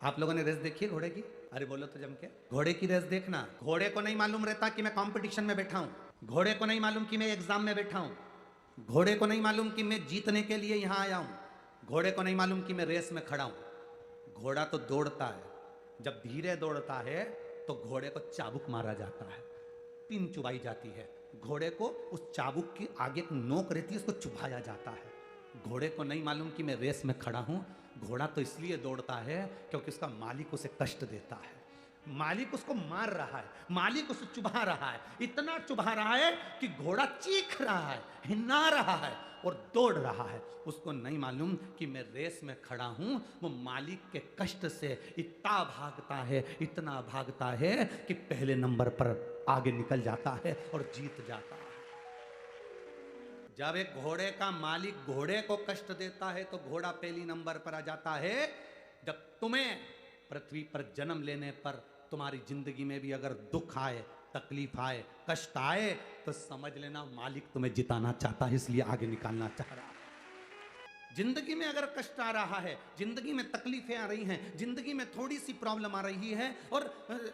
आप लोगों ने रेस देखी है घोड़े की? अरे बोलो तो जम के। घोड़े की रेस देखना। घोड़े को नहीं मालूम रहता कि मैं कंपटीशन में बैठा हूं। घोड़े को नहीं मालूम कि मैं एग्जाम में बैठा हूं। घोड़े को नहीं मालूम कि मैं जीतने के लिए यहां आया हूं। घोड़े को नहीं मालूम कि मैं रेस में खड़ा हूं। घोड़ा तो दौड़ता है। जब धीरे दौड़ता है तो घोड़े को चाबुक मारा जाता है, पिन चुभाई जाती है। घोड़े को उस चाबुक की आगे एक नोक रहती है, उसको चुभाया जाता है। घोड़े को नहीं मालूम कि मैं रेस में खड़ा हूं। घोड़ा तो इसलिए दौड़ता है क्योंकि उसका मालिक उसे कष्ट देता है। मालिक उसको मार रहा है, मालिक उसे चुभा रहा है, इतना चुभा रहा है कि घोड़ा चीख रहा है, हिन्ना रहा है और दौड़ रहा है। उसको नहीं मालूम कि मैं रेस में खड़ा हूं। वो मालिक के कष्ट से इतना भागता है, इतना भागता है कि पहले नंबर पर आगे निकल जाता है और जीत जाता है। जब एक घोड़े का मालिक घोड़े को कष्ट देता है तो घोड़ा पहली नंबर पर आ जाता है। जब तुम्हें पृथ्वी पर जन्म लेने पर तुम्हारी जिंदगी में भी अगर दुख आए, तकलीफ आए, कष्ट आए तो समझ लेना मालिक तुम्हें जिताना चाहता है, इसलिए आगे निकालना चाह रहा है। जिंदगी में अगर कष्ट आ रहा है, जिंदगी में तकलीफें आ रही हैं, जिंदगी में थोड़ी सी प्रॉब्लम आ रही है और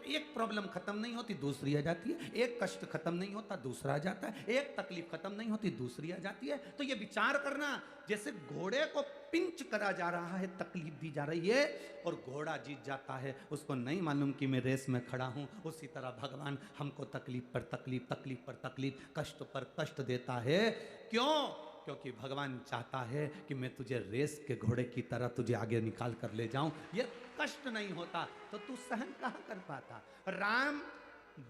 एक प्रॉब्लम खत्म नहीं होती दूसरी आ जाती है, एक कष्ट खत्म नहीं होता दूसरा आ जाता है, एक तकलीफ खत्म नहीं होती दूसरी आ जाती है। तो ये विचार करना जैसे घोड़े को पिंच करा जा रहा है, तकलीफ दी जा रही है और घोड़ा जीत जाता है। उसको नहीं मालूम कि मैं रेस में खड़ा हूं। उसी तरह भगवान हमको तकलीफ पर तकलीफ, तकलीफ पर तकलीफ, कष्ट पर कष्ट देता है। क्यों? क्योंकि भगवान चाहता है कि मैं तुझे रेस के घोड़े की तरह तुझे आगे निकाल कर ले जाऊं। ये कष्ट नहीं होता तो तू सहन कहां कर पाता। राम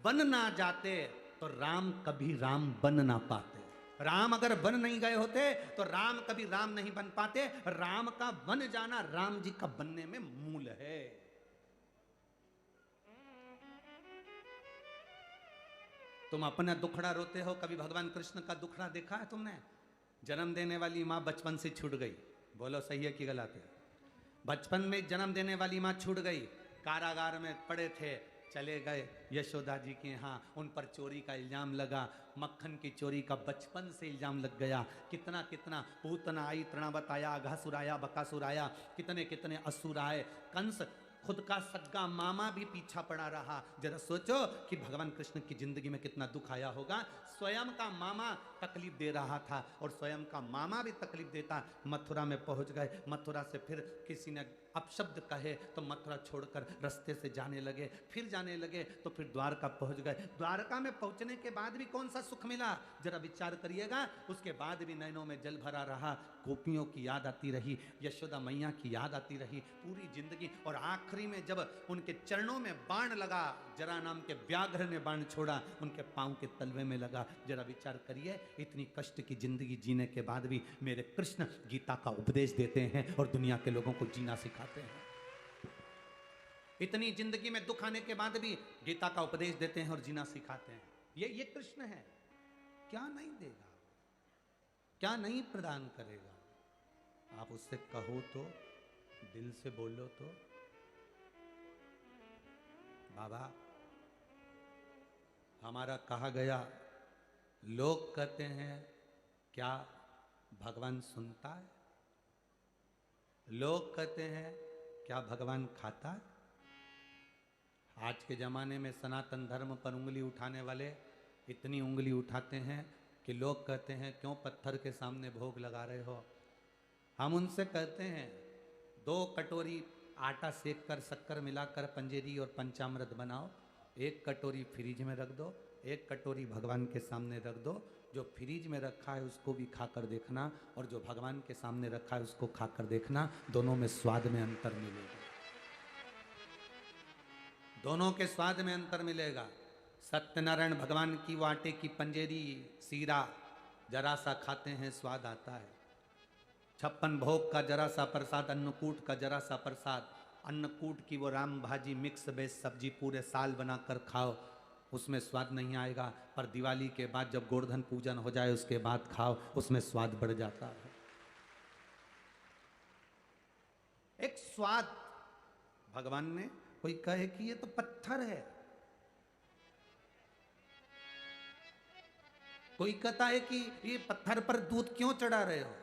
बन ना जाते तो राम कभी राम बन ना पाते। राम अगर बन नहीं गए होते तो राम कभी राम नहीं बन पाते। राम का बन जाना राम जी का बनने में मूल है। तुम अपना दुखड़ा रोते हो, कभी भगवान कृष्ण का दुखड़ा देखा है तुमने? जन्म देने वाली माँ बचपन से छूट गई। बोलो सही है कि गलत है? बचपन में जन्म देने वाली माँ छूट गई, कारागार में पड़े थे, चले गए यशोदा जी के यहाँ, उन पर चोरी का इल्जाम लगा, मक्खन की चोरी का बचपन से इल्जाम लग गया। कितना कितना पूतना आई, तृणावत आया, अघासुर आया, बकासुर आया, कितने कितने असुर आए। कंस खुद का सगा मामा भी पीछा पड़ा रहा। जरा सोचो कि भगवान कृष्ण की जिंदगी में कितना दुख आया होगा। स्वयं का मामा तकलीफ दे रहा था और स्वयं का मामा भी तकलीफ देता। मथुरा में पहुंच गए, मथुरा से फिर किसी ने अपशब्द कहे तो मथुरा छोड़कर रास्ते से जाने लगे, फिर जाने लगे तो फिर द्वारका पहुंच गए। द्वारका में पहुंचने के बाद भी कौन सा सुख मिला, जरा विचार करिएगा। उसके बाद भी नैनों में जल भरा रहा, गोपियों की याद आती रही, यशोदा मैया की याद आती रही पूरी जिंदगी। और आखिरी में जब उनके चरणों में बाण लगा, जरा नाम के व्याघ्र ने बाण छोड़ा, उनके पांव के तलवे में लगा। जरा विचार करिए, इतनी कष्ट की जिंदगी जीने के बाद भी मेरे कृष्ण गीता का उपदेश देते हैं और दुनिया के लोगों को जीना सिखाते हैं। इतनी जिंदगी में दुख आने के बाद भी गीता का उपदेश देते हैं और जीना सिखाते हैं। ये कृष्ण है। क्या नहीं देगा, क्या नहीं प्रदान करेगा? आप उससे कहो तो, दिल से बोलो तो, बाबा हमारा कहा गया, लोग कहते हैं क्या भगवान सुनता है? लोग कहते हैं क्या भगवान खाता है? आज के ज़माने में सनातन धर्म पर उंगली उठाने वाले इतनी उंगली उठाते हैं कि लोग कहते हैं क्यों पत्थर के सामने भोग लगा रहे हो। हम उनसे कहते हैं 2 कटोरी आटा सेक कर शक्कर मिलाकर पंजेरी और पंचामृत बनाओ, 1 कटोरी फ्रिज में रख दो, 1 कटोरी भगवान के सामने रख दो। जो फ्रिज में रखा है उसको भी खाकर देखना और जो भगवान के सामने रखा है उसको खाकर देखना, दोनों में स्वाद में अंतर मिलेगा। दोनों के स्वाद में अंतर मिलेगा। सत्यनारायण भगवान की वाटे की पंजेरी सीरा जरा सा खाते हैं स्वाद आता है। 56 भोग का जरा सा प्रसाद, अन्नकूट का जरा सा प्रसाद, अन्नकूट की वो राम भाजी मिक्स वेज सब्जी पूरे साल बनाकर खाओ, उसमें स्वाद नहीं आएगा। पर दिवाली के बाद जब गोवर्धन पूजन हो जाए उसके बाद खाओ, उसमें स्वाद बढ़ जाता है। एक स्वाद। भगवान ने, कोई कहे कि ये तो पत्थर है, कोई कहता है कि ये पत्थर पर दूध क्यों चढ़ा रहे हो,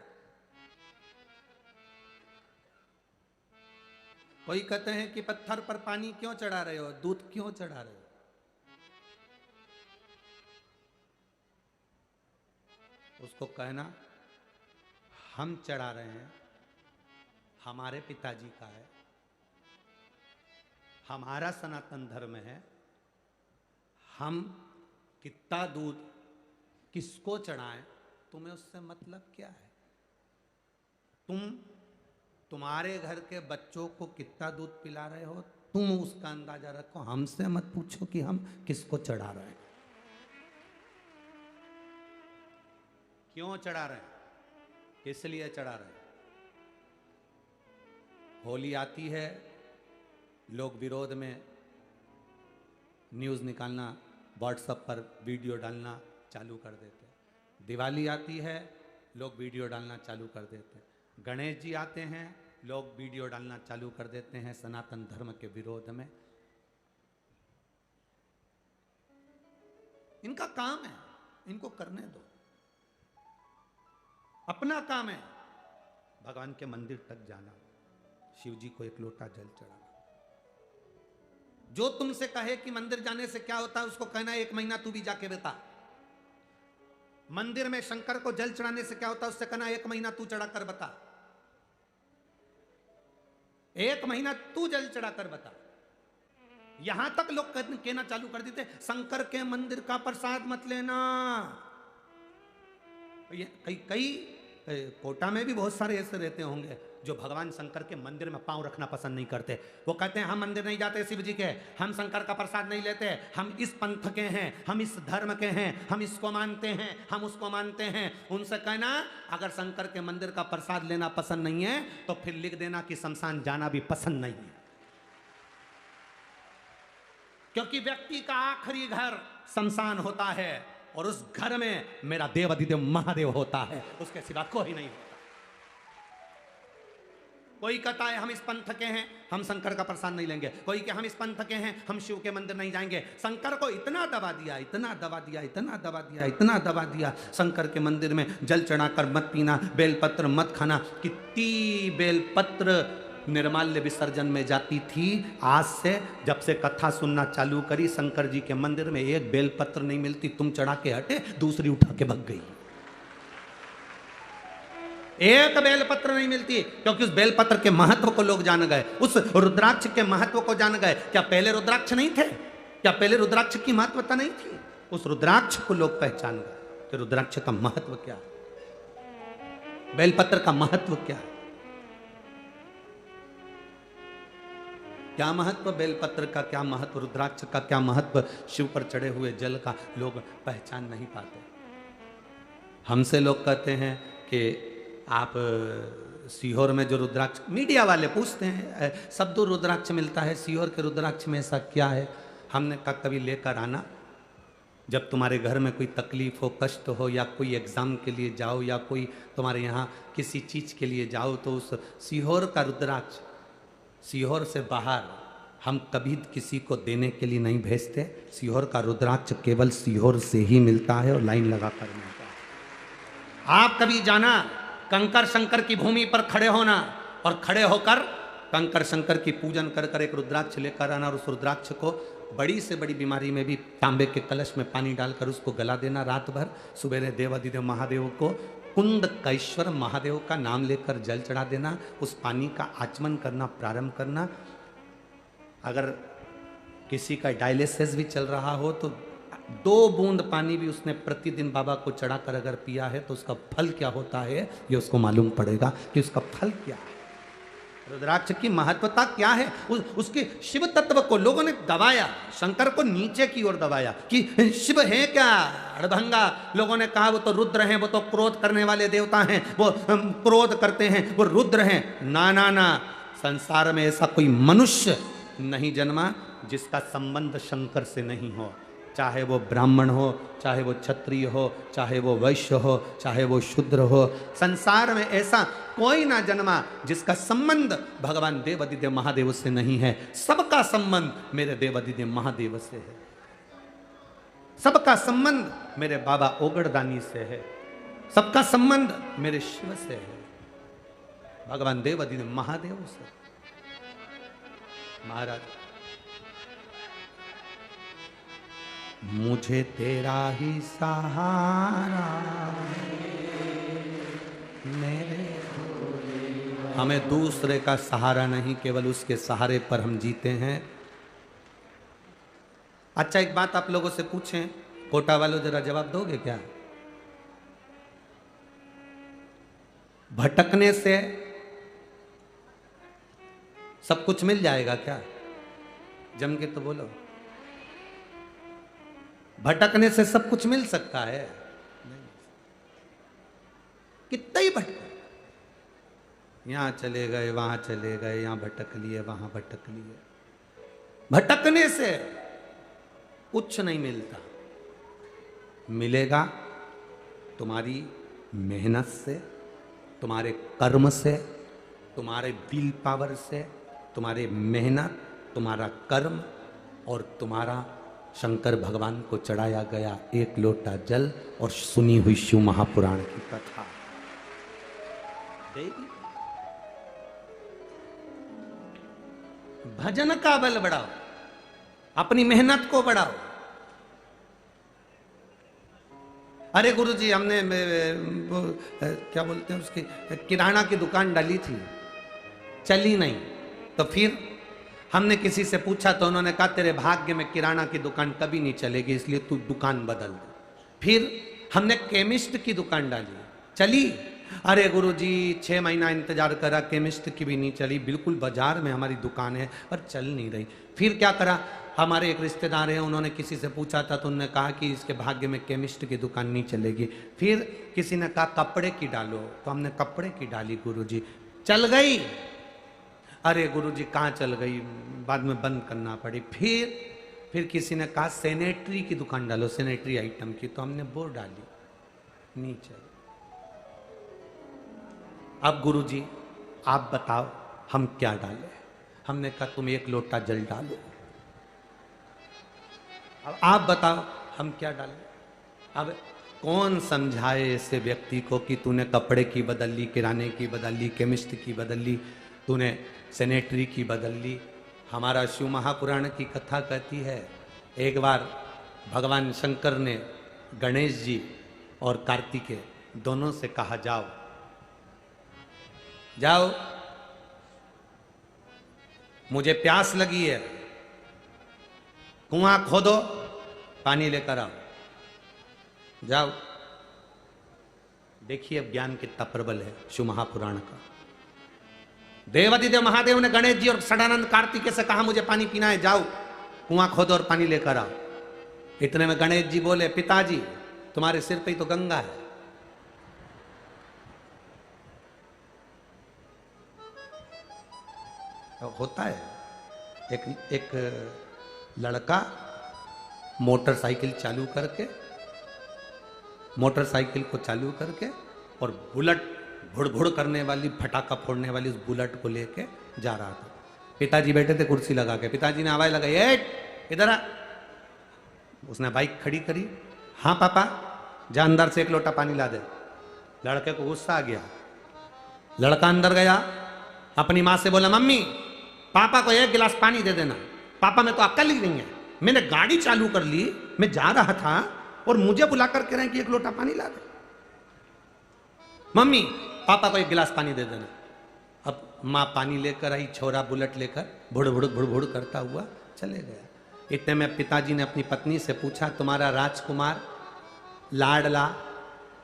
कोई कहते हैं कि पत्थर पर पानी क्यों चढ़ा रहे हो, दूध क्यों चढ़ा रहे हो? उसको कहना हम चढ़ा रहे हैं, हमारे पिताजी का है, हमारा सनातन धर्म है, हम कितना दूध किसको चढ़ाएं, तुम्हें उससे मतलब क्या है? तुम्हारे घर के बच्चों को कितना दूध पिला रहे हो, तुम उसका अंदाजा रखो, हमसे मत पूछो कि हम किसको चढ़ा रहे हैं, क्यों चढ़ा रहे हैं, किस लिए चढ़ा रहे हैं। होली आती है, लोग विरोध में न्यूज़ निकालना, व्हाट्सएप पर वीडियो डालना चालू कर देते हैं। दिवाली आती है, लोग वीडियो डालना चालू कर देते हैं। गणेश जी आते हैं, लोग वीडियो डालना चालू कर देते हैं सनातन धर्म के विरोध में। इनका काम है, इनको करने दो, अपना काम है भगवान के मंदिर तक जाना, शिव जी को एक लोटा जल चढ़ाना। जो तुमसे कहे कि मंदिर जाने से क्या होता है, उसको कहना एक महीना तू भी जाके बता। मंदिर में शंकर को जल चढ़ाने से क्या होता है, उससे कहना एक महीना तू चढ़ा कर बता, एक महीना तू जल चढ़ा कर बता। यहां तक लोग कहना चालू कर देते शंकर के मंदिर का प्रसाद मत लेना। कई कोटा में भी बहुत सारे ऐसे रहते होंगे जो भगवान शंकर के मंदिर में पांव रखना पसंद नहीं करते। वो कहते हैं हम मंदिर नहीं जाते शिव जी के, हम शंकर का प्रसाद नहीं लेते, हम इस पंथ के हैं, हम इस धर्म के हैं, हम इसको मानते हैं, हम उसको मानते हैं। उनसे कहना अगर शंकर के मंदिर का प्रसाद लेना पसंद नहीं है तो फिर लिख देना कि शमशान जाना भी पसंद नहीं है, क्योंकि व्यक्ति का आखिरी घर शमशान होता है और उस घर में मेरा देव अधिदेव महादेव होता है, उसके सिवा कोई नहीं होता। कोई कहता है हम इस पंथ के हैं, हम शंकर का प्रसाद नहीं लेंगे, कोई कि हम इस पंथ के हैं, हम शिव के मंदिर नहीं जाएंगे। शंकर को इतना दबा दिया, इतना दबा दिया, इतना दबा दिया, इतना दबा दिया, शंकर के मंदिर में जल चढ़ाकर मत पीना, बेलपत्र मत खाना। कितनी बेलपत्र निर्माल्य विसर्जन में जाती थी। आज से जब से कथा सुनना चालू करी शंकर जी के मंदिर में एक बेलपत्र नहीं मिलती, तुम चढ़ा के हटे दूसरी उठा के भग गई। एक बेलपत्र नहीं मिलती, क्योंकि उस बेलपत्र के महत्व को लोग जान गए, उस रुद्राक्ष के महत्व को जान गए। क्या पहले रुद्राक्ष नहीं थे? क्या पहले रुद्राक्ष की महत्वता नहीं थी? उस रुद्राक्ष को लोग पहचान गए कि रुद्राक्ष का महत्व क्या है, बेलपत्र का महत्व क्या है। क्या महत्व बेलपत्र का, क्या महत्व रुद्राक्ष का, क्या महत्व शिव पर चढ़े हुए जल का, लोग पहचान नहीं पाते। हमसे लोग कहते हैं कि आप सीहोर में जो रुद्राक्ष, मीडिया वाले पूछते हैं सब दूर रुद्राक्ष मिलता है, सीहोर के रुद्राक्ष में ऐसा क्या है? हमने कहा कभी लेकर आना, जब तुम्हारे घर में कोई तकलीफ हो, कष्ट हो, या कोई एग्ज़ाम के लिए जाओ, या कोई तुम्हारे यहाँ किसी चीज़ के लिए जाओ, तो उस सीहोर का रुद्राक्ष, सीहोर से बाहर हम कभी किसी को देने के लिए नहीं भेजते। सीहोर का रुद्राक्ष केवल सीहोर से ही मिलता है और लाइन लगा कर मिलता है। आप कभी जाना, कंकर शंकर की भूमि पर खड़े होना और खड़े होकर कंकर शंकर की पूजन कर कर एक रुद्राक्ष लेकर आना, और उस रुद्राक्ष को बड़ी से बड़ी बीमारी में भी तांबे के कलश में पानी डालकर उसको गला देना रात भर। सुबह देवाधिदेव महादेव को, कुंड कैश्वर महादेव का नाम लेकर जल चढ़ा देना, उस पानी का आचमन करना प्रारंभ करना। अगर किसी का डायलिसिस भी चल रहा हो तो 2 बूंद पानी भी उसने प्रतिदिन बाबा को चढ़ाकर अगर पिया है तो उसका फल क्या होता है ये उसको मालूम पड़ेगा कि उसका फल क्या है। रुद्राक्ष की महत्वता क्या है, उसके शिव तत्व को लोगों ने दबाया, शंकर को नीचे की ओर दबाया कि शिव है क्या अड़भंगा। लोगों ने कहा वो तो रुद्र हैं, वो तो क्रोध करने वाले देवता हैं, वो क्रोध करते हैं, वो रुद्र हैं। ना ना ना, संसार में ऐसा कोई मनुष्य नहीं जन्मा जिसका संबंध शंकर से नहीं हो। चाहे वो ब्राह्मण हो, चाहे वो क्षत्रिय हो, चाहे वो वैश्य हो, चाहे वो शूद्र हो, संसार में ऐसा कोई ना जन्मा जिसका संबंध भगवान देवाधिदेव महादेव से नहीं है। सबका संबंध मेरे देवाधिदेव महादेव से है, सबका संबंध मेरे बाबा ओगड़दानी से है, सबका संबंध मेरे शिव से है, भगवान देवाधिदेव महादेव से। महाराज, मुझे तेरा ही सहारा मेरे, हमें दूसरे का सहारा नहीं, केवल उसके सहारे पर हम जीते हैं। अच्छा, एक बात आप लोगों से पूछें, कोटा वालों जरा जवाब दोगे क्या? भटकने से सब कुछ मिल जाएगा क्या? जम के तो बोलो। भटकने से सब कुछ मिल सकता है? कितना ही भटक, यहां चले गए, वहां चले गए, यहां भटक लिए, वहां भटक लिए। भटकने से कुछ नहीं मिलता। मिलेगा तुम्हारी मेहनत से, तुम्हारे कर्म से, तुम्हारे विल पावर से, तुम्हारे मेहनत, तुम्हारा कर्म और तुम्हारा शंकर भगवान को चढ़ाया गया एक लोटा जल और सुनी हुई शिव महापुराण की कथा देगी। भजन का बल बढ़ाओ, अपनी मेहनत को बढ़ाओ। अरे गुरुजी, हमने क्या बोलते हैं उसकी, किराना की दुकान डाली थी, चली नहीं। तो फिर हमने किसी से पूछा तो उन्होंने कहा तेरे भाग्य में किराना की दुकान कभी नहीं चलेगी, इसलिए तू दुकान बदल दे। फिर हमने केमिस्ट की दुकान डाली, चली। अरे गुरुजी 6 महीना इंतजार करा, केमिस्ट की भी नहीं चली, बिल्कुल बाजार में हमारी दुकान है पर चल नहीं रही। फिर क्या करा, हमारे एक रिश्तेदार हैं, उन्होंने किसी से पूछा था तो उन्होंने कहा कि इसके भाग्य में केमिस्ट की दुकान नहीं चलेगी। फिर किसी ने कहा कपड़े की डालो, तो हमने कपड़े की डाली, गुरुजी चल गई। अरे गुरुजी कहाँ चल गई, बाद में बंद करना पड़ी। फिर किसी ने कहा सैनिटरी की दुकान डालो, सैनिटरी आइटम की, तो हमने वो डाली, नहीं चली। अब गुरुजी आप बताओ हम क्या डालें? हमने कहा तुम एक लोटा जल डालो। अब आप बताओ हम क्या डालें? अब कौन समझाए ऐसे व्यक्ति को कि तूने कपड़े की बदल ली, किराने की बदल ली, केमिस्ट की बदल ली, तूने सैनिटरी की बदल ली। हमारा शिव महापुराण की कथा कहती है, एक बार भगवान शंकर ने गणेश जी और कार्तिकेय दोनों से कहा जाओ जाओ, मुझे प्यास लगी है, कुआं खोदो, पानी लेकर आओ, जाओ। देखिए अब ज्ञान कितना प्रबल है शिव महापुराण का। देवादिदेव महादेव ने गणेश जी और सदानंद कार्तिकेय से कहा मुझे पानी पीना है, जाओ कुआं खोदो और पानी लेकर आओ। इतने में गणेश जी बोले पिताजी तुम्हारे सिर पे ही तो गंगा है। होता है एक लड़का मोटरसाइकिल को चालू करके और बुलेट भुड़ करने वाली, फटाका फोड़ने वाली उस बुलेट को लेके जा रहा था। पिताजी बैठे थे कुर्सी लगा के, पिताजी ने आवाज लगाई, इधर आ। उसने बाइक खड़ी करी, हाँ पापा जा अंदर से एक लोटा पानी ला दे। लड़के को गुस्सा आ गया, लड़का अंदर गया, अपनी माँ से बोला मम्मी पापा को एक गिलास पानी दे देना। पापा में तो अक्ल ही नहीं है, मैंने गाड़ी चालू कर ली, मैं जा रहा था और मुझे बुला कर कह रहे हैं कि एक लोटा पानी ला दे। मम्मी पापा को एक गिलास पानी दे देना। अब माँ पानी लेकर आई, छोरा बुलेट लेकर भुड़ करता हुआ चले गया। इतने में पिताजी ने अपनी पत्नी से पूछा तुम्हारा राजकुमार लाडला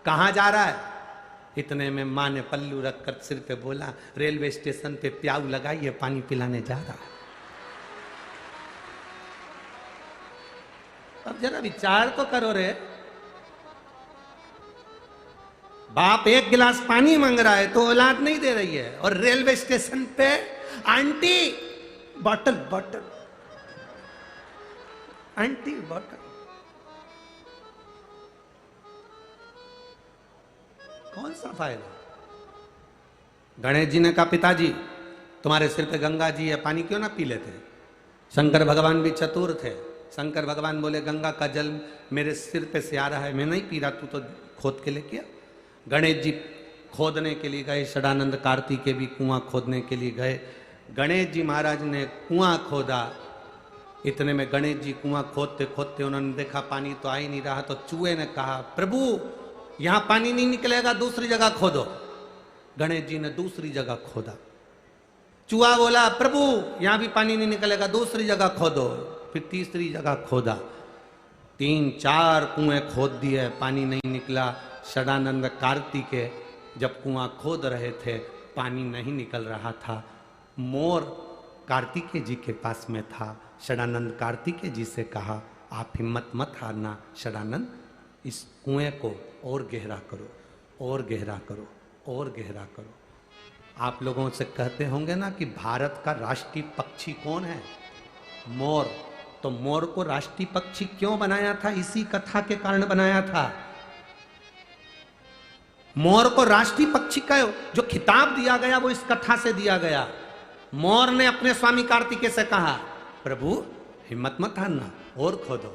कहाँ जा रहा है? इतने में माँ ने पल्लू रखकर सिर पे बोला रेलवे स्टेशन पे प्याऊ लगाइए, पानी पिलाने जा रहा है। अब जरा विचार तो करो रे, बाप एक गिलास पानी मांग रहा है तो औलाद नहीं दे रही है, और रेलवे स्टेशन पे आंटी बॉटल आंटी बॉटल। कौन सा फायदा? गणेश जी ने कहा पिताजी तुम्हारे सिर पे गंगा जी है, पानी क्यों ना पी लेते? शंकर भगवान भी चतुर थे। शंकर भगवान बोले गंगा का जल मेरे सिर पे से आ रहा है, मैं नहीं पी रहा, तू तो खोद के लेके आ। गणेश जी खोदने के लिए गए, सदानंद कार्तिकेय भी कुआं खोदने के लिए गए। गणेश जी महाराज ने कुआं खोदा। इतने में गणेश जी कुआं खोदते खोदते उन्होंने देखा पानी तो आ ही नहीं रहा, तो चूहे ने कहा प्रभु यहां पानी नहीं निकलेगा, दूसरी जगह खोदो। गणेश जी ने दूसरी जगह खोदा। चूहा बोला प्रभु यहां भी पानी नहीं निकलेगा, दूसरी जगह खोदो। फिर तीसरी जगह खोदा। 3-4 कुएं खोद दिए, पानी नहीं निकला। षडानंद कार्तिकेय जब कुआं खोद रहे थे, पानी नहीं निकल रहा था। मोर कार्तिकेय जी के पास में था। षडानंद कार्तिकेय जी से कहा आप हिम्मत मत हारना षडानंद, इस कुएं को और गहरा करो, और गहरा करो, और गहरा करो। आप लोगों से कहते होंगे ना कि भारत का राष्ट्रीय पक्षी कौन है? मोर। तो मोर को राष्ट्रीय पक्षी क्यों बनाया था? इसी कथा के कारण बनाया था। मोर को राष्ट्रीय पक्षी का जो खिताब दिया गया वो इस कथा से दिया गया। मोर ने अपने स्वामी कार्तिकेय से कहा प्रभु हिम्मत मत हारना, और खोदो,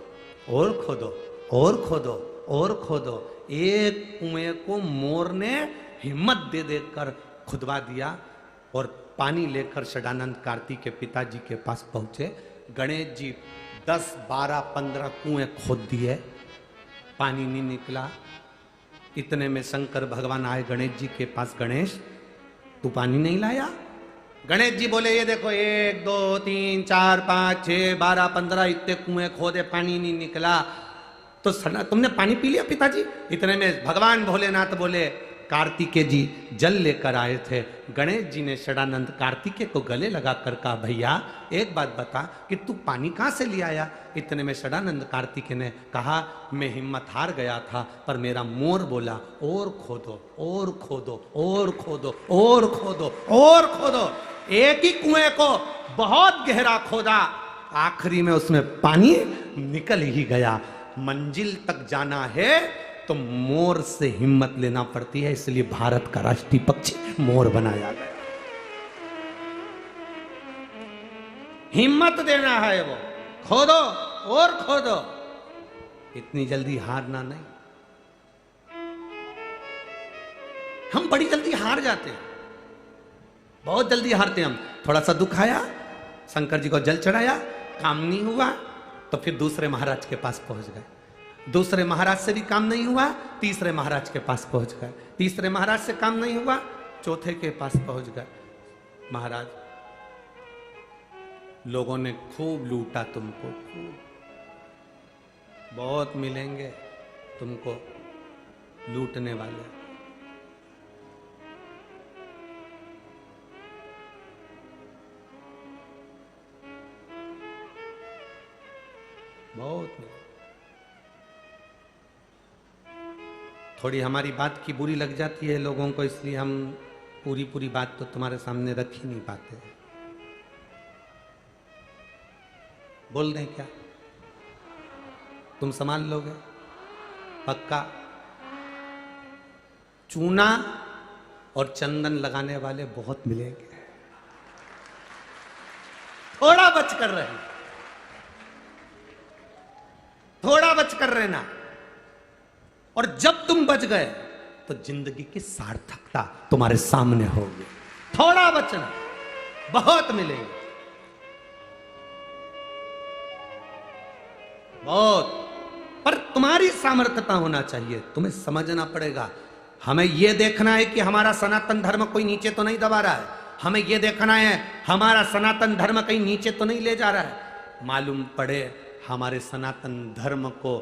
और खोदो, और खोदो, और खोदो। एक कुएं को मोर ने हिम्मत दे देकर खुदवा दिया और पानी लेकर षडानंद कार्तिकेय पिताजी के पास पहुंचे। गणेश जी 10, 12, 15 कुएं खोद दिए, पानी नहीं निकला। इतने में शंकर भगवान आए गणेश जी के पास, गणेश तू पानी नहीं लाया? गणेश जी बोले ये देखो 1, 2, 3, 4, 5, 6, 12, 15 इतने कुएं खोदे, पानी नहीं निकला। तो तुमने पानी पी लिया पिताजी? इतने में भगवान भोलेनाथ बोले कार्तिकेय जी जल लेकर आए थे। गणेश जी ने षडानंद कार्तिकेय को गले लगाकर कहा भैया एक बात बता कि तू पानी कहां से ले आया? इतने में षडानंद कार्तिकेय ने कहा मैं हिम्मत हार गया था, पर मेरा मोर बोला और खोदो, और खोदो, और खोदो, और खोदो, और खोदो। एक ही कुएं को बहुत गहरा खोदा, आखिरी में उसमें पानी निकल ही गया। मंजिल तक जाना है तो मोर से हिम्मत लेना पड़ती है, इसलिए भारत का राष्ट्रीय पक्षी मोर बनाया गया। हिम्मत देना है, वो खोदो और खोदो, इतनी जल्दी हारना नहीं। हम बड़ी जल्दी हार जाते हैं, बहुत जल्दी हारते हैं हम। थोड़ा सा दुख आया, शंकर जी को जल चढ़ाया, काम नहीं हुआ तो फिर दूसरे महाराज के पास पहुंच गए। दूसरे महाराज से भी काम नहीं हुआ, तीसरे महाराज के पास पहुंच गए। तीसरे महाराज से काम नहीं हुआ, चौथे के पास पहुंच गए। महाराज लोगों ने खूब लूटा तुमको, खूब, बहुत मिलेंगे तुमको लूटने वाले। बहुत मिले। थोड़ी हमारी बात की बुरी लग जाती है लोगों को, इसलिए हम पूरी बात तो तुम्हारे सामने रख ही नहीं पाते। बोल दें क्या? तुम संभाल लोगे? पक्का? चूना और चंदन लगाने वाले बहुत मिलेंगे, थोड़ा बच कर रहना, थोड़ा बच कर रहना। और जब तुम बच गए तो जिंदगी की सार्थकता तुम्हारे सामने होगी। थोड़ा बचना, बहुत मिलेंगे, बहुत। पर तुम्हारी सामर्थ्यता होना चाहिए, तुम्हें समझना पड़ेगा। हमें यह देखना है कि हमारा सनातन धर्म कोई नीचे तो नहीं दबा रहा है। हमें यह देखना है हमारा सनातन धर्म कहीं नीचे तो नहीं ले जा रहा है। मालूम पड़े हमारे सनातन धर्म को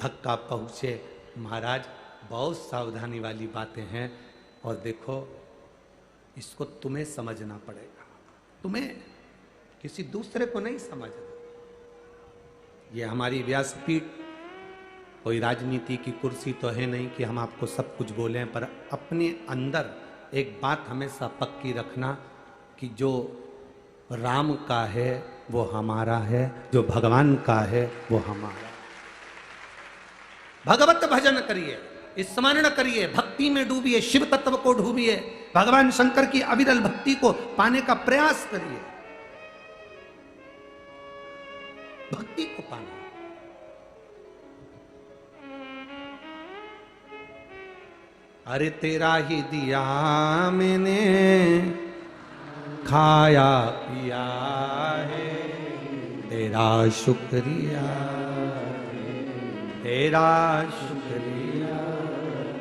धक्का पहुंचे, महाराज बहुत सावधानी वाली बातें हैं। और देखो इसको तुम्हें समझना पड़ेगा, तुम्हें, किसी दूसरे को नहीं समझना। ये हमारी व्यासपीठ कोई राजनीति की कुर्सी तो है नहीं कि हम आपको सब कुछ बोलें, पर अपने अंदर एक बात हमेशा पक्की रखना कि जो राम का है वो हमारा है, जो भगवान का है वो हमारा। भगवत भजन करिए, स्मरण करिए, भक्ति में डूबिए, शिव तत्व को ढूंढिए, भगवान शंकर की अविरल भक्ति को पाने का प्रयास करिए। भक्ति को पाना, अरे तेरा ही दिया मैंने खाया पिया है, तेरा शुक्रिया, तेरा शुक्रिया।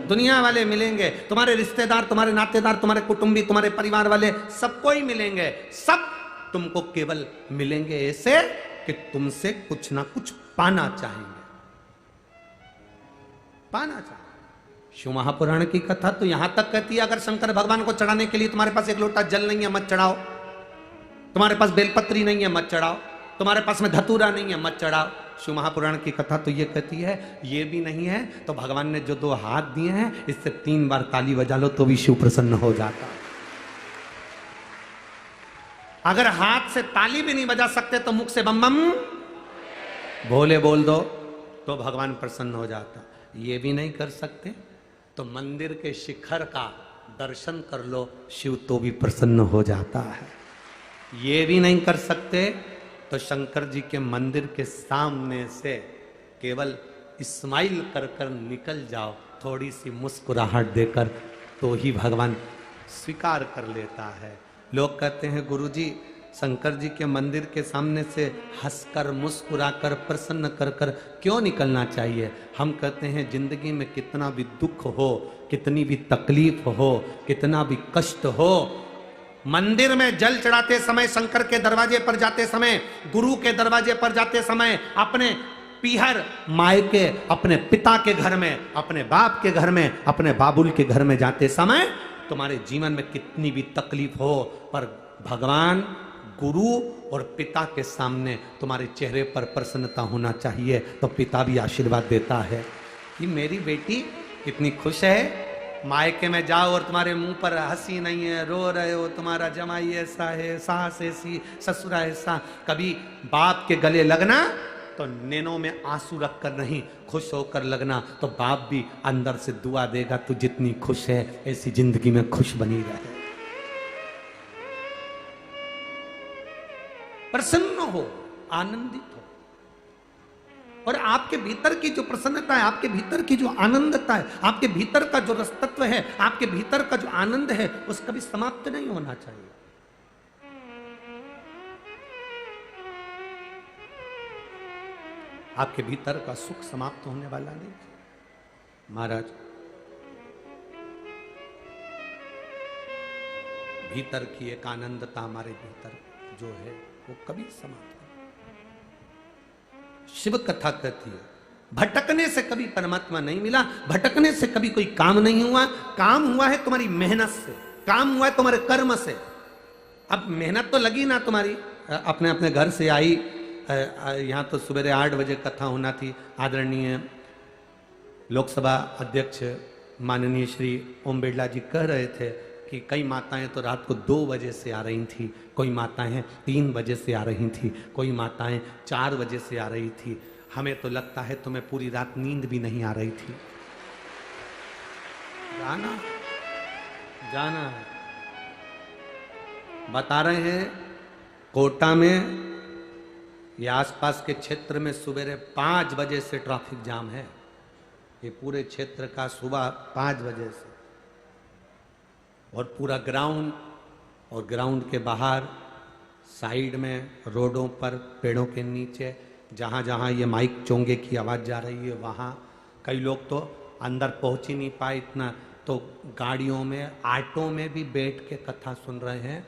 दुनिया वाले मिलेंगे, तुम्हारे रिश्तेदार, तुम्हारे नातेदार, तुम्हारे कुटुंबी, तुम्हारे परिवार वाले, सबको ही मिलेंगे। सब तुमको केवल मिलेंगे ऐसे कि तुमसे कुछ ना कुछ पाना चाहेंगे, पाना चाहेंगे। शिव महापुराण की कथा तो यहां तक कहती है, अगर शंकर भगवान को चढ़ाने के लिए तुम्हारे पास एक लोटा जल नहीं है, मत चढ़ाओ। तुम्हारे पास बेलपत्री नहीं है, मत चढ़ाओ। तुम्हारे पास में धतूरा नहीं है, मत चढ़ाओ। शिव महापुराण की कथा तो ये कहती है, ये भी नहीं है तो भगवान ने जो 2 हाथ दिए हैं, इससे 3 बार ताली बजा लो तो भी शिव प्रसन्न हो जाता। अगर हाथ से ताली भी नहीं बजा सकते तो मुख से बम बम भोले बोल दो तो भगवान प्रसन्न हो जाता। ये भी नहीं कर सकते तो मंदिर के शिखर का दर्शन कर लो, शिव तो भी प्रसन्न हो जाता है। ये भी नहीं कर सकते तो शंकर जी के मंदिर के सामने से केवल स्माइल कर कर निकल जाओ, थोड़ी सी मुस्कुराहट देकर, तो ही भगवान स्वीकार कर लेता है। लोग कहते हैं गुरुजी शंकर जी के मंदिर के सामने से हंसकर मुस्कुराकर प्रसन्न कर कर क्यों निकलना चाहिए? हम कहते हैं जिंदगी में कितना भी दुख हो, कितनी भी तकलीफ हो, कितना भी कष्ट हो, मंदिर में जल चढ़ाते समय, शंकर के दरवाजे पर जाते समय, गुरु के दरवाजे पर जाते समय, अपने पीहर मायके, अपने पिता के घर में, अपने बाप के घर में, अपने बाबुल के घर में जाते समय तुम्हारे जीवन में कितनी भी तकलीफ हो, पर भगवान गुरु और पिता के सामने तुम्हारे चेहरे पर प्रसन्नता होना चाहिए। तो पिता भी आशीर्वाद देता है कि मेरी बेटी कितनी खुश है। मायके में जाओ और तुम्हारे मुंह पर हंसी नहीं है, रो रहे हो, तुम्हारा जमाई ऐसा है, सास ऐसी, ससुरा ऐसा। कभी बाप के गले लगना तो नैनों में आंसू रखकर नहीं, खुश होकर लगना, तो बाप भी अंदर से दुआ देगा, तू जितनी खुश है ऐसी जिंदगी में खुश बनी रहे, प्रसन्न हो, आनंदित हो। और आपके भीतर की जो प्रसन्नता है, आपके भीतर की जो आनंदता है, आपके भीतर का जो रसतत्व है, आपके भीतर का जो आनंद है, उसका कभी समाप्त नहीं होना चाहिए। आपके भीतर का सुख समाप्त होने वाला नहीं। महाराज भीतर की एक आनंदता हमारे भीतर जो है वो कभी समाप्त नहीं। शिव कथा कहती है भटकने से कभी परमात्मा नहीं मिला, भटकने से कभी कोई काम नहीं हुआ। काम हुआ है तुम्हारी मेहनत से, काम हुआ है तुम्हारे कर्म से। अब मेहनत तो लगी ना तुम्हारी, अपने अपने घर से आई, यहाँ तो सुबह 8 बजे कथा होना थी। आदरणीय लोकसभा अध्यक्ष माननीय श्री ओम बिरला जी कह रहे थे कि कई माताएं तो रात को 2 बजे से आ रही थी, कोई माताएं 3 बजे से आ रही थी, कोई माताएं 4 बजे से आ रही थी। हमें तो लगता है तुम्हें पूरी रात नींद भी नहीं आ रही थी। जाना जाना बता रहे हैं कोटा में या आसपास के क्षेत्र में सुबह 5 बजे से ट्रैफिक जाम है। ये पूरे क्षेत्र का सुबह 5 बजे से, और पूरा ग्राउंड और ग्राउंड के बाहर साइड में रोडों पर पेड़ों के नीचे जहाँ जहाँ ये माइक चोंगे की आवाज़ जा रही है वहाँ कई लोग तो अंदर पहुँच ही नहीं पाए, इतना तो गाड़ियों में ऑटो में भी बैठ के कथा सुन रहे हैं।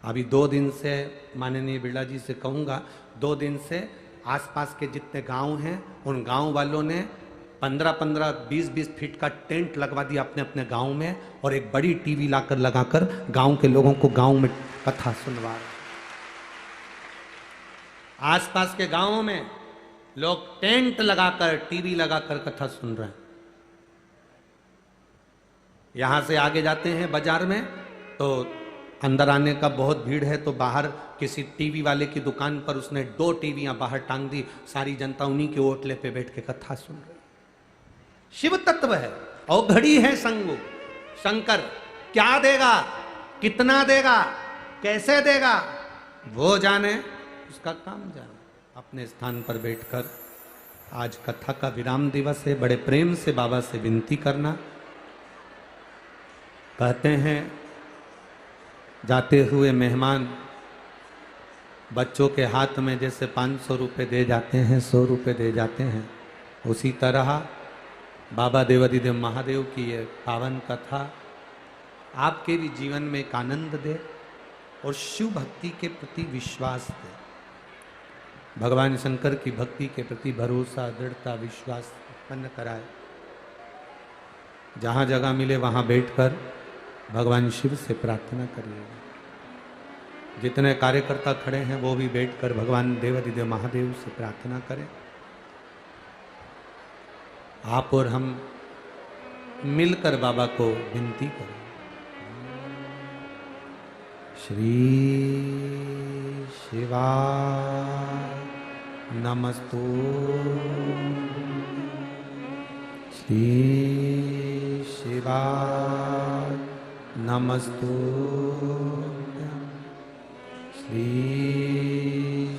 अभी 2 दिन से माननीय बिरला जी से कहूँगा, 2 दिन से आसपास के जितने गांव हैं उन गांव वालों ने 15-15, 20-20 फीट का टेंट लगवा दिया अपने अपने गांव में, और एक बड़ी टीवी लाकर लगाकर गांव के लोगों को गांव में कथा सुनवा रहे। आसपास के गांवों में लोग टेंट लगाकर, टीवी लगाकर कथा सुन रहे हैं। यहां से आगे जाते हैं बाजार में तो अंदर आने का बहुत भीड़ है, तो बाहर किसी टीवी वाले की दुकान पर उसने 2 टीवियां बाहर टांग दी, सारी जनता उन्हीं के ओटले पे बैठ के कथा सुन रही। शिव तत्व है और घड़ी है संगु। शंकर क्या देगा, कितना देगा, कैसे देगा वो जाने, उसका काम जाने। अपने स्थान पर बैठकर आज कथा का विराम दिवस है, बड़े प्रेम से बाबा से विनती करना। कहते हैं जाते हुए मेहमान बच्चों के हाथ में जैसे 500 रुपये दे जाते हैं, 100 रुपये दे जाते हैं, उसी तरह बाबा देवाधिदेव महादेव की ये पावन कथा आपके भी जीवन में एक आनंद दे और शिव भक्ति के प्रति विश्वास दे, भगवान शंकर की भक्ति के प्रति भरोसा, दृढ़ता, विश्वास उत्पन्न कराए। जहाँ जगह मिले वहाँ बैठकर भगवान शिव से प्रार्थना करिएगा। जितने कार्यकर्ता खड़े हैं वो भी बैठकर भगवान देवाधिदेव महादेव से प्रार्थना करें। आप और हम मिलकर बाबा को विनती करें। श्री शिवाय नमस्तु, श्री शिवाय नमस्तु, श्री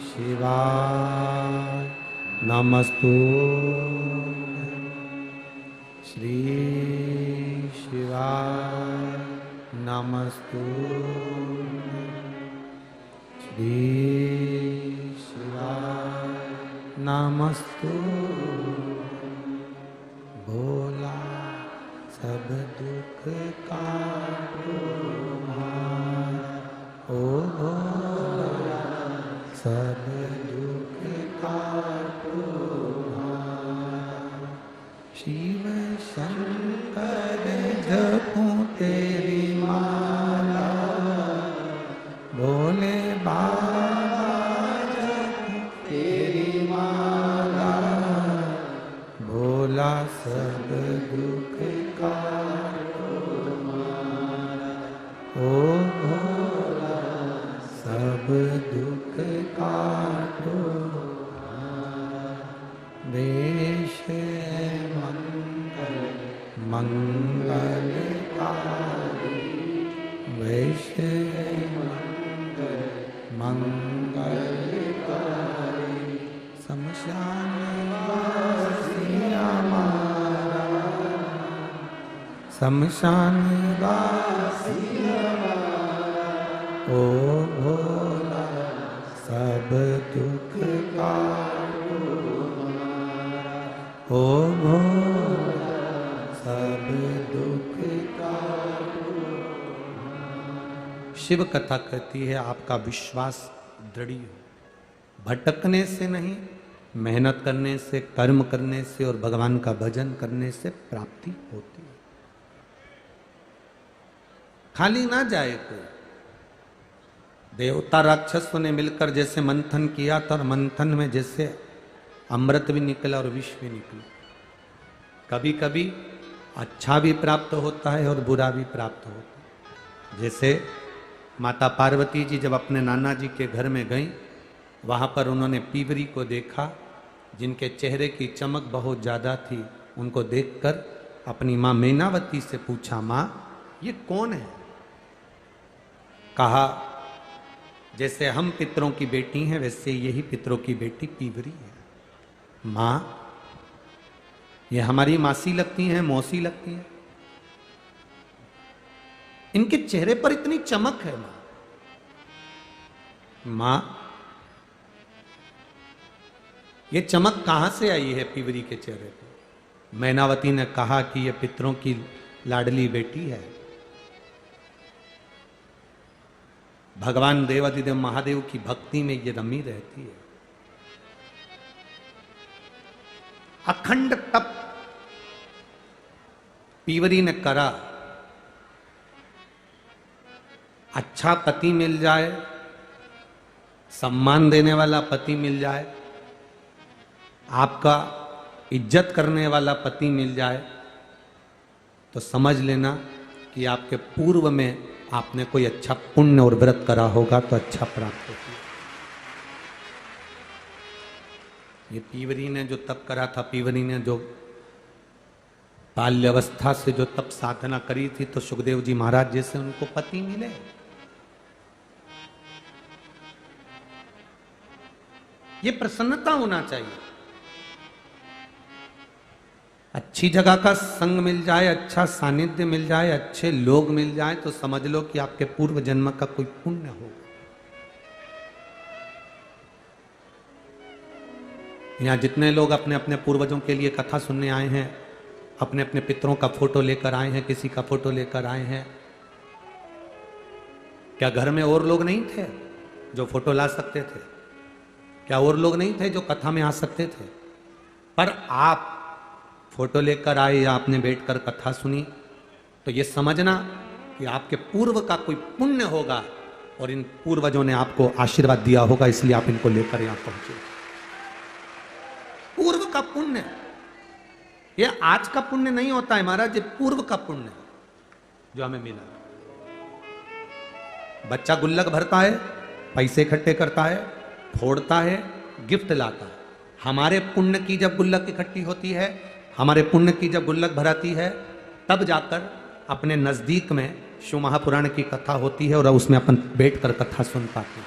शिवाय नमस्तु, श्री शिवाय नमस्तु, श्री शिवाय नमस्तु। भोला सब दुख काटो हमारा, ओ भोला सब दुख काटो हमारा। शिव शंकर जपूं तेरी माला, भोले बाबा जपूं तेरी माला, भोला सब दुख काटो हमारा, ओ भोला सब दुख काटो हमारा। वेश मंगल मंगलकारी, वेश मंगल मंगलकारी, शमशान वासी हमारा, शमशान वासी हमारा, ओ भोला सब दुख काटो हमारा, ओ भोला सब दुख काटो हमारा। शिव कथा कहती है आपका विश्वास दृढ़ हो, भटकने से नहीं, मेहनत करने से, कर्म करने से और भगवान का भजन करने से प्राप्ति होती है। खाली ना जाए कोई। देवता राक्षसों ने मिलकर जैसे मंथन किया था और मंथन में जैसे अमृत भी निकला और विष भी निकला। कभी कभी अच्छा भी प्राप्त होता है और बुरा भी प्राप्त होता है। जैसे माता पार्वती जी जब अपने नाना जी के घर में गईं, वहाँ पर उन्होंने पीवरी को देखा जिनके चेहरे की चमक बहुत ज़्यादा थी। उनको देखकर अपनी माँ मैनावती से पूछा, माँ ये कौन है? कहा जैसे हम पितरों की बेटी हैं वैसे यही पितरों की बेटी पीवरी है। माँ ये हमारी मासी लगती हैं, मौसी लगती हैं, इनके चेहरे पर इतनी चमक है। माँ ये चमक कहां से आई है पीवरी के चेहरे पर? मैनावती ने कहा कि यह पितरों की लाडली बेटी है। भगवान देवाधिदेव महादेव की भक्ति में ये रमी रहती है। अखंड तप पीवरी ने करा। अच्छा पति मिल जाए, सम्मान देने वाला पति मिल जाए, आपका इज्जत करने वाला पति मिल जाए, तो समझ लेना कि आपके पूर्व में आपने कोई अच्छा पुण्य और व्रत करा होगा तो अच्छा प्राप्त होगा। ये पीवरी ने जो तप करा था, पीवरी ने जो बाल्यावस्था से जो तप साधना करी थी, तो सुखदेव जी महाराज जैसे उनको पति मिले। ये प्रसन्नता होना चाहिए। अच्छी जगह का संग मिल जाए, अच्छा सानिध्य मिल जाए, अच्छे लोग मिल जाए तो समझ लो कि आपके पूर्व जन्म का कोई पुण्य होगा। यहाँ जितने लोग अपने अपने पूर्वजों के लिए कथा सुनने आए हैं, अपने अपने पितरों का फोटो लेकर आए हैं, किसी का फोटो लेकर आए हैं, क्या घर में और लोग नहीं थे जो फोटो ला सकते थे? क्या और लोग नहीं थे जो कथा में आ सकते थे? पर आप फोटो लेकर आए या आपने बैठकर कथा सुनी तो ये समझना कि आपके पूर्व का कोई पुण्य होगा और इन पूर्वजों ने आपको आशीर्वाद दिया होगा, इसलिए आप इनको लेकर यहां पहुंचे। पूर्व का पुण्य, ये आज का पुण्य नहीं होता है महाराज, ये पूर्व का पुण्य जो हमें मिला। बच्चा गुल्लक भरता है, पैसे इकट्ठे करता है, फोड़ता है, गिफ्ट लाता है। हमारे पुण्य की जब गुल्लक इकट्ठी होती है, हमारे पुण्य की जब गुल्लक भराती है, तब जाकर अपने नजदीक में शिव महापुराण की कथा होती है और उसमें अपन बैठकर कथा सुन पाते हैं।